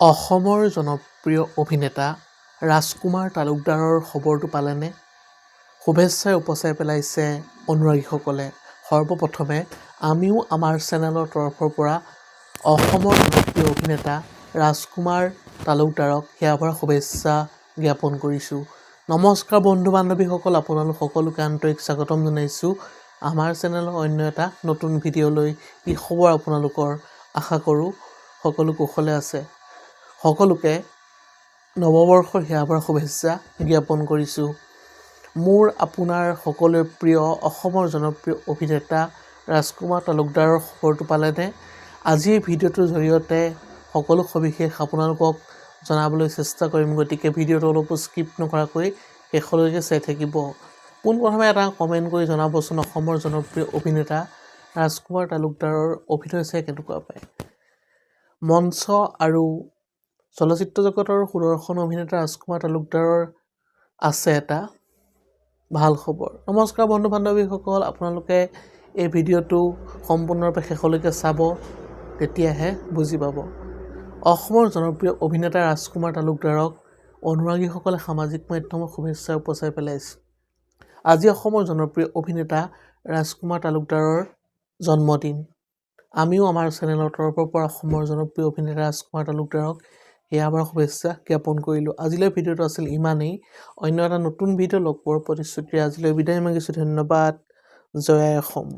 অসমৰ জনপ্ৰিয় অভিনেতা ৰাজকুমাৰ তালুকদাৰৰ খবৰটো পালেনে? শুভেচ্ছাৰে উপচাই পেলাইছে অনুৰাগীসকলে। সৰ্বপ্ৰথমে আমিও আমাৰ চেনেলৰ তৰফৰ পৰা অসমৰ জনপ্ৰিয় অভিনেতা ৰাজকুমাৰ তালুকদাৰক হিয়াভৰা শুভেচ্ছা জ্ঞাপন কৰিছোঁ। নমস্কাৰ বন্ধু-বান্ধৱীসকল, আপোনালোক সকলোকে আন্তৰিক স্বাগতম জনাইছোঁ আমাৰ চেনেলৰ অন্য এটা নতুন ভিডিঅ'লৈ। কি খবৰ আপোনালোকৰ? আশা কৰোঁ সকলো কুশলে আছে। সকলোকে নৱবৰ্ষৰ হিয়াভৰা শুভেচ্ছা জ্ঞাপন কৰিছোঁ। মোৰ আপোনাৰ সকলোৰে প্ৰিয় অসমৰ জনপ্ৰিয় অভিনেতা ৰাজকুমাৰ তালুকদাৰৰ খবৰটো পালেনে? আজিৰ ভিডিঅ'টোৰ জৰিয়তে সকলো সবিশেষ আপোনালোকক জনাবলৈ চেষ্টা কৰিম, গতিকে ভিডিঅ'টো অলপো স্কিপ নকৰাকৈ শেষলৈকে চাই থাকিব। পোনপ্ৰথমে এটা কমেণ্ট কৰি জনাবচোন, অসমৰ জনপ্ৰিয় অভিনেতা ৰাজকুমাৰ তালুকদাৰৰ অভিনয় চাই কেনেকুৱা পায়। মঞ্চ আৰু চলচ্চিত্ৰ জগতৰ সুদৰ্শন অভিনেতা ৰাজকুমাৰ তালুকদাৰৰ আছে এটা ভাল খবৰ। নমস্কাৰ বন্ধু-বান্ধৱীসকল, আপোনালোকে এই ভিডিঅ'টো সম্পূৰ্ণৰূপে শেষলৈকে চাব, তেতিয়াহে বুজি পাব। অসমৰ জনপ্ৰিয় অভিনেতা ৰাজকুমাৰ তালুকদাৰক অনুৰাগীসকলে সামাজিক মাধ্যমত শুভেচ্ছা উপচাই পেলাইছে। আজি অসমৰ জনপ্ৰিয় অভিনেতা ৰাজকুমাৰ তালুকদাৰৰ জন্মদিন। আমিও আমাৰ চেনেলৰ তৰফৰ পৰা অসমৰ জনপ্ৰিয় অভিনেতা ৰাজকুমাৰ তালুকদাৰক হিয়াভৰা শুভেচ্ছা জ্ঞাপন কৰিলোঁ। আজিলৈ ভিডিঅ'টো আছিল ইমানেই। অন্য এটা নতুন ভিডিঅ' লগ পোৱাৰ প্ৰতিশ্ৰুতিৰে আজিলৈ বিদায় মাগিছোঁ। ধন্যবাদ। জয় আই অসম।